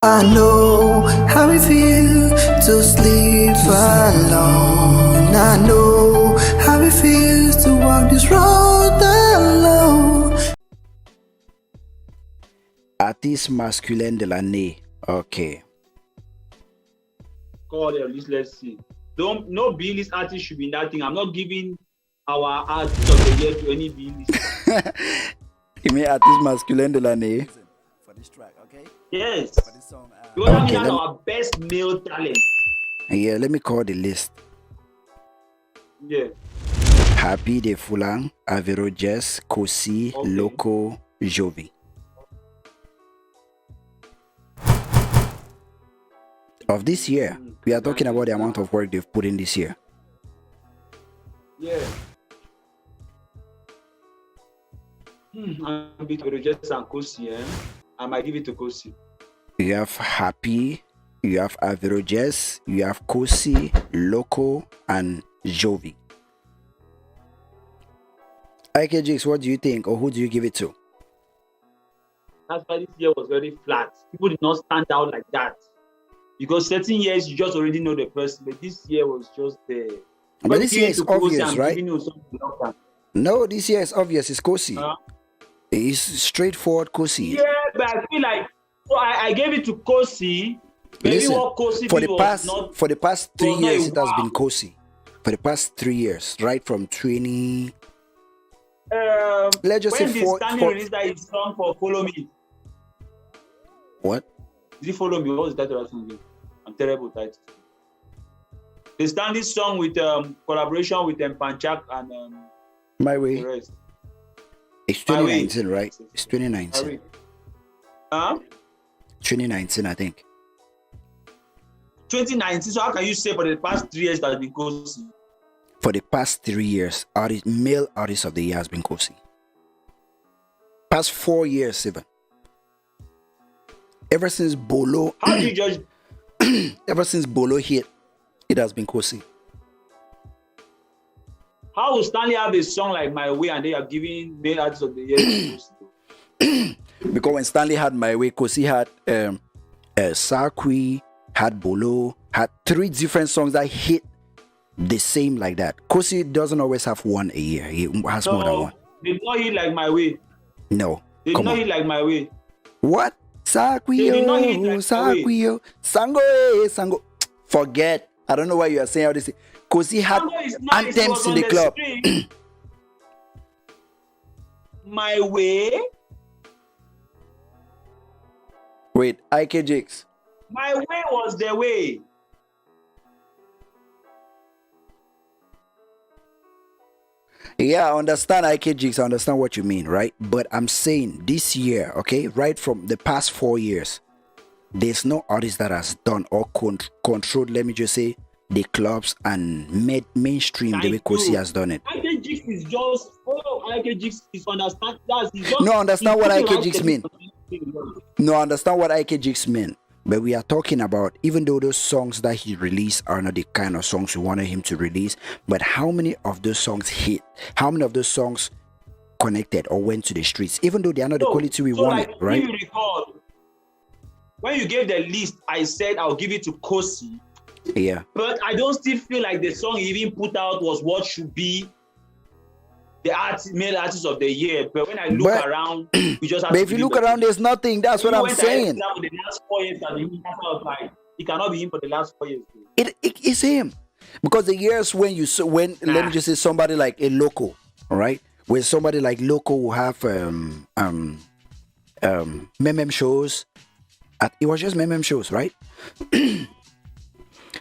I know how it feels to sleep alone. I know how it feels to walk this road alone. Artiste masculin de l'année. Okay. Call the list, let's see. No B-list artist should be in that thing. I'm not giving our artist of the year to any B-list. You mean artiste masculin de l'année? For this track, okay? Yes. For this song, Because I mean that's our best male talent. Yeah, let me call the list. Yeah. Happy de Fulang, Avero Jess, Kosi, Okay. Loco, Jovi. Of this year, we are talking about the amount of work they've put in this year. Yeah. I'm between Jess and Kosi, eh? I might give it to Kosi. You have Happy, you have Avero Jess, you have Kosi, Loco, and Jovi. IK Jakes, what do you think, or who do you give it to? That's why this year was very flat. People did not stand out like that. Because certain years you just already know the person, but this year was just there. But this year is obvious, right? Right? No, this year is obvious. It's Kosi. It's straightforward Kosi. Yeah, but I feel like so I gave it to Kosi. Maybe Listen, what Kosi for did the was past not, for the past 3 was not years, a it has been wow. Kosi. For the past 3 years, right from 20. Let's just when say the four. Stanley released that his song for Follow Me. What? Is it Follow Me? What was that song again? I'm terrible title. The Stanley song with collaboration with Panchak and My the way. rest. It's My Way. 2019, right? It's 2019. Huh? 2019, I think. 2019. So how can you say for the past 3 years that has been Kosi? For the past 3 years, male artist of the year has been Kosi. Past 4 years, even. Ever since Bolo, How do you judge? ever since Bolo hit, it has been Kosi. How will Stanley have a song like My Way and they are giving male artist of the year to Kosi? Because when Stanley had My Way, Kosi had Sakwi, had Bolo, had 3 different songs that hit the same like that. Kosi doesn't always have one a year. He has more than one. They did not hit like My Way. No. They did Come not on. hit like My Way. What? They did not hit Sakwiyo, like Sakwiyo, Sango, Sango. Forget. I don't know why you are saying all this. Kosi had Sango is nice. It anthems was in on the club. street. My Way. Wait, IK Jakes. My Way was the way. Yeah, I understand IK Jakes. I understand what you mean, right? But I'm saying this year, okay, right from the past 4 years, there's no artist that has done or controlled, let me just say, the clubs and made mainstream the way Kosi has done it. IK Jigs is just IK Jigs is understand. No, understand what IK Jigs mean. mean. No, I understand what IK Jakes mean. But we are talking about, even though those songs that he released are not the kind of songs we wanted him to release, but how many of those songs hit? How many of those songs connected or went to the streets? Even though they are not the quality we wanted, like, right? If you recall, when you gave the list, I said I'll give it to Kosi. Yeah. But I don't still feel like the song he even put out was what should be the male artist of the year. But when I look around, we just have But to if you look around, there's nothing. That's what I'm saying. The last 4 years, it cannot be him for the last 4 years. It is him. Because the years when let me just say somebody like a Loco, all right? When somebody like Loco will have meme shows. It was just meme shows, right?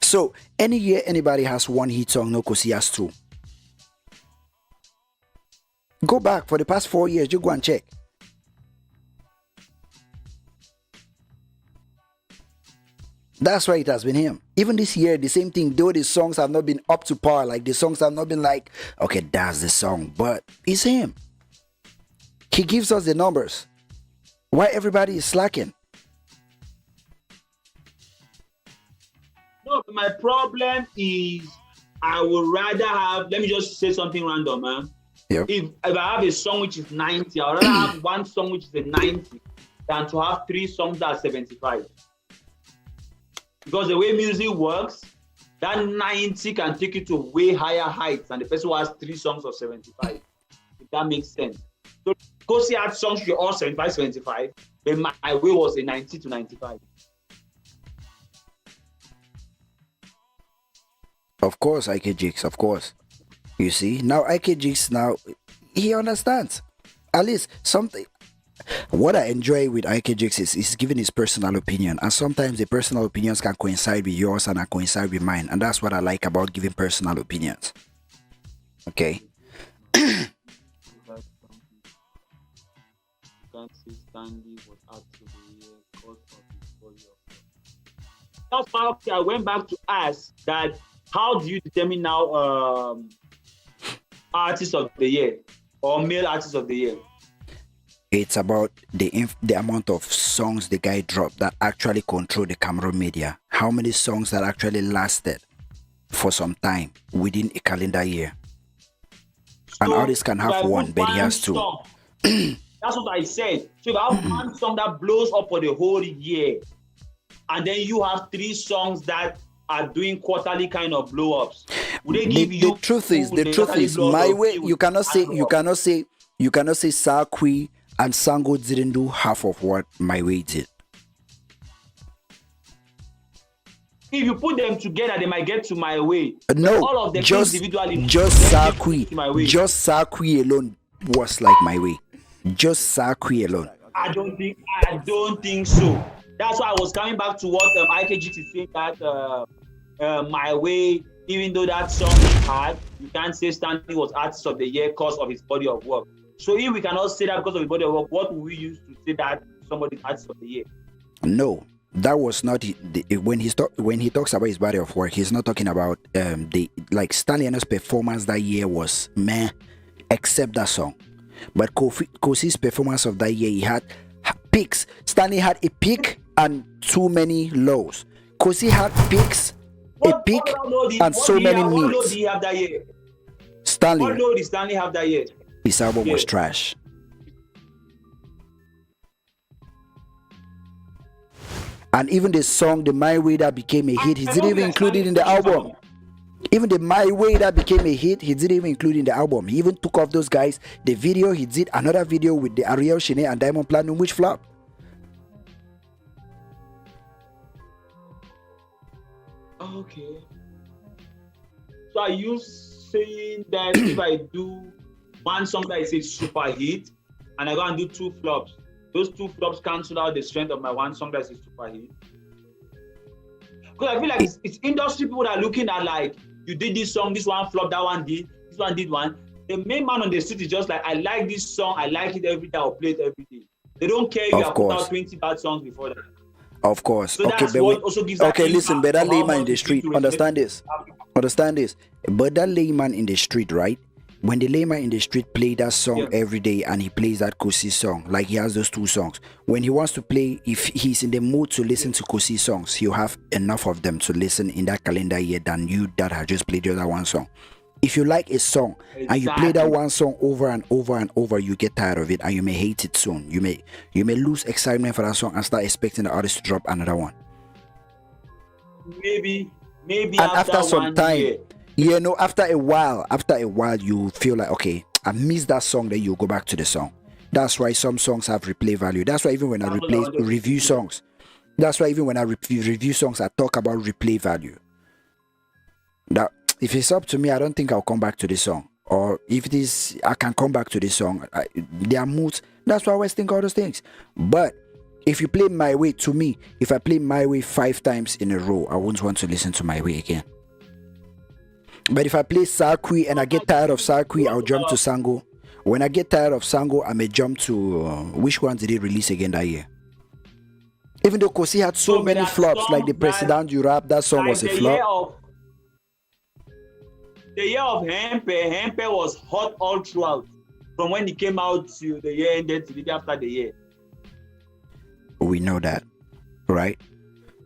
So any year anybody has one hit song, no Kosi has 2. Go back for the past 4 years, you go and check. That's why it has been him. Even this year, the same thing, though the songs have not been up to par, like the songs have not been like, okay, that's the song, but it's him. He gives us the numbers. Why everybody is slacking? No, my problem is I would rather have, let me just say something random, man. Yep. If I have a song which is 90, I would rather have one song which is a 90 than to have 3 songs that are 75. Because the way music works, that 90 can take you to way higher heights than the person who has 3 songs of 75. If that makes sense. So Kosi had songs which were all 75, 75, but My Way was a 90 to 95. Of course, IK Jigs, of course. You see, now IK Jigs, now he understands. At least something. What I enjoy with IK Jigs is he's giving his personal opinion, and sometimes the personal opinions can coincide with yours and coincide with mine, and that's what I like about giving personal opinions. Okay. You can't say Stanley was out to the year because of his body of work. That's why I went back to ask that how do you determine now artist of the year or male artist of the year? It's about the amount of songs the guy dropped that actually control the Cameroon media. How many songs that actually lasted for some time within a calendar year. An artist can have one, but he has two. That's what I said. So if I have one song that blows up for the whole year, and then you have 3 songs that are doing quarterly kind of blow-ups, would they give you? The truth is, My Way. You cannot say Sakwi and Sango didn't do half of what My Way did. If you put them together, they might get to My Way. No, all of them individually. Just Sakwi alone was like My Way. Just Sakwi alone. I don't think so. That's why I was coming back to what IKG is saying that My Way, even though that song is hard, you can't say Stanley was artist of the year because of his body of work. So if we cannot say that because of his body of work, what will we use to say that somebody's artist of the year? No, that was not when he talks about his body of work. He's not talking about Stanley Eno's performance that year was meh, except that song. But Kosi's performance of that year, he had peaks. Stanley had a peak and too many lows. Kosi had peaks, a peak, and so many meets. What low did he have that year? Stanley. What low did Stanley have that year? His album was trash. And even the song, the My Way that became a hit, he didn't even include it in the album. Even the My Way that became a hit, he didn't even include it in the album. He even took off those guys. The video, he did another video with the Ariel Shine and Diamond Platinum, which flopped. Okay. So are you saying that if I do one song that is a super hit and I go and do 2 flops, those 2 flops cancel out the strength of my one song that's a super hit? Because I feel like it's industry people that are looking at like, you did this song, this one flop, that one did, this one did one. The main man on the street is just like, I like this song, I like it every day, I'll play it every day. They don't care if you have put out 20 bad songs before that. Of course. So okay, listen, but that layman in the street, understand this. But that layman in the street, right? When the layman in the street play that song every day and he plays that Kosi song, like he has those 2 songs. When he wants to play, if he's in the mood to listen to Kosi songs, he'll have enough of them to listen in that calendar year than you that have just played the other one song. If you like a song and you play that one song over and over and over, you get tired of it and you may hate it soon. You may lose excitement for that song and start expecting the artist to drop another one. Maybe and after some time, after a while, you feel like, okay, I missed that song, then you go back to the song. That's why some songs have replay value. That's why even when I review songs, I talk about replay value. That if it's up to me, I don't think I'll come back to the song. Or if it is, I can come back to the song. There are moods. That's why I always think all those things. But if you play My Way, to me, if I play My Way 5 times in a row, I won't want to listen to My Way again. But if I play Sakwi and I get tired of Sakwi, I'll jump to Sango. When I get tired of Sango, I may jump to which one did he release again that year? Even though Kosi had so many flops, like the President you Rap, that song was a flop. The year of Hempe was hot all throughout. From when he came out to the year ended to the day after the year. We know that, right?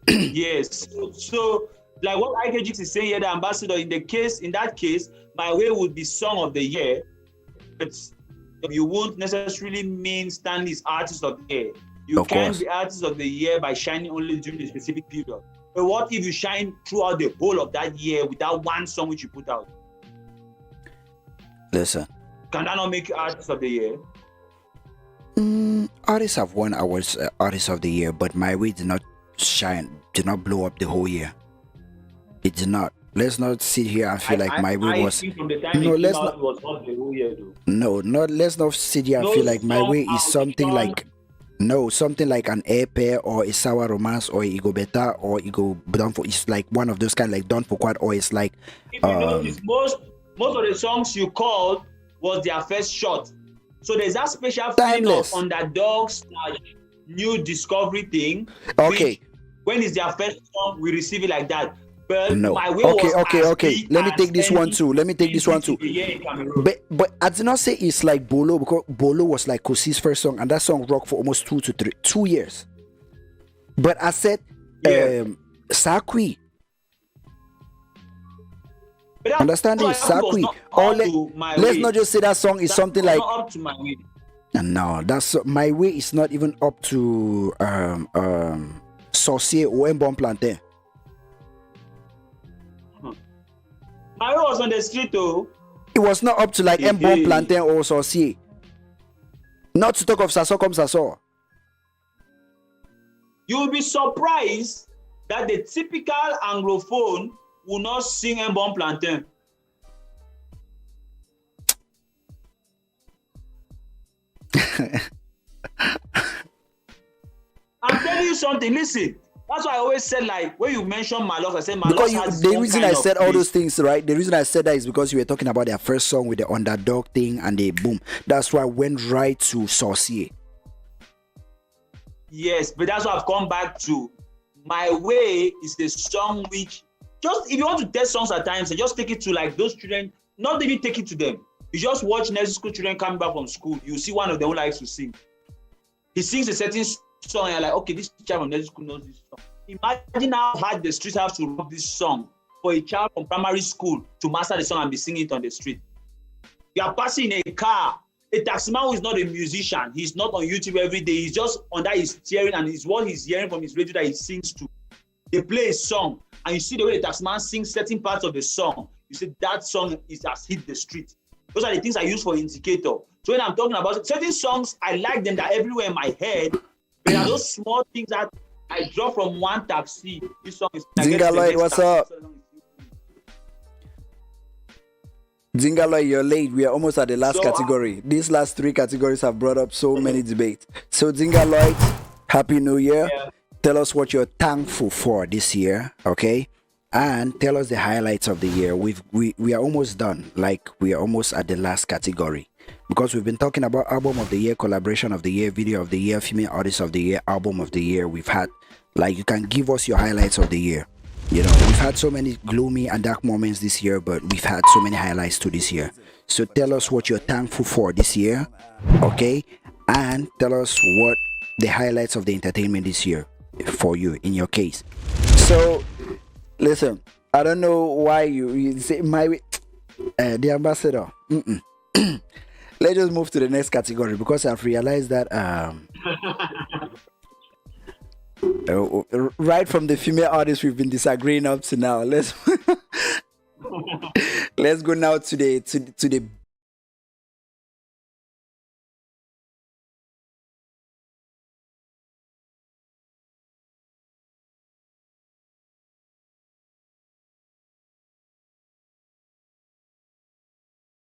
Yes. So like what IKG is saying here, the ambassador, in that case, My Way would be song of the year, but you won't necessarily mean Stanley's artist of the year. You Of can't course. be artist of the year by shining only during a specific period. But what if you shine throughout the whole of that year without one song which you put out? Listen, Can that not make you artist of the year? artists have won awards, artist of the year, but my way did not shine, did not blow up the whole year. It did not. Let's not sit here and feel like my way I was. think from the time No, it came let's out, not. it was hot the whole year though. No, not. Let's not sit here and No feel like my song way is something outshone. like. No, something like an airpair or a sour romance or ego better or ego done for. It's like one of those kind like done for quite, or it's like If you notice, most of the songs you called was their first shot. So there's that special feeling Timeless. of underdogs, new discovery thing. Okay. Which, when it's their first song, we receive it like that. But No. my way Okay, was okay, as okay. big Let me as take this one any too. Let me take this one too. a year in Cameroon. But I did not say it's like Bolo, because Bolo was like Kosi's first song, and that song rocked for almost 2 years. But I said Yeah. Sakwi. But that's Understand why this? that was Sakwi. not Or up to my let's way. not just say that song is That something was like not up to my way. no, that's my way is not even up to Saucier or Mbon Plantain. My way was on the street though. It was not up to like Hey, Mbon hey. Plantain or Saucier. Not to talk of Sasso comme Sasso. You will be surprised that the typical Anglophone will not sing Un Bon Plantain. I'm telling you something, listen. That's why I always said, like, when you mention Malos, I said Malos Because has the one reason kind I of said all place. those things, right? The reason I said that is because you were talking about their first song with the underdog thing and the boom. That's why I went right to Saucier. Yes, but that's what I've come back to. My Way is the song which, just if you want to test songs at times, just take it to like those children, not even take it to them. You just watch nursery school children coming back from school. You see one of them who likes to sing. He sings a certain song and you're like, okay, this child from nursery school knows this song. Imagine how hard the streets have to rock this song for a child from primary school to master the song and be singing it on the street. You are passing in a car. A taximan who is not a musician, he's not on YouTube every day. He's just under his steering and it's what he's hearing from his radio that he sings to. They play a song and you see the way the taximan sings certain parts of the song. You see that song has hit the street. Those are the things I use for indicator. So when I'm talking about certain songs, I like them, that everywhere in my head. But there are those small things that I draw from one taxi. This song is. Zinga Lloyd, what's up? Zinga, you're late. We are almost at the last category. These last 3 categories have brought up so many debates. So, Zinga Lloyd, Happy New Year. Yeah. Tell us what you're thankful for this year, okay? And tell us the highlights of the year. We are almost done. Like, we are almost at the last category. Because we've been talking about album of the year, collaboration of the year, video of the year, female artist of the year, album of the year. We've had, like, you can give us your highlights of the year. You know, we've had so many gloomy and dark moments this year, but we've had so many highlights to this year. So tell us what you're thankful for this year, okay? And tell us what the highlights of the entertainment this year for you, in your case. So, listen, I don't know why you say my way, the ambassador. Let's just move to the next category because I've realized that right from the female artists we've been disagreeing up to now. Let's go now to the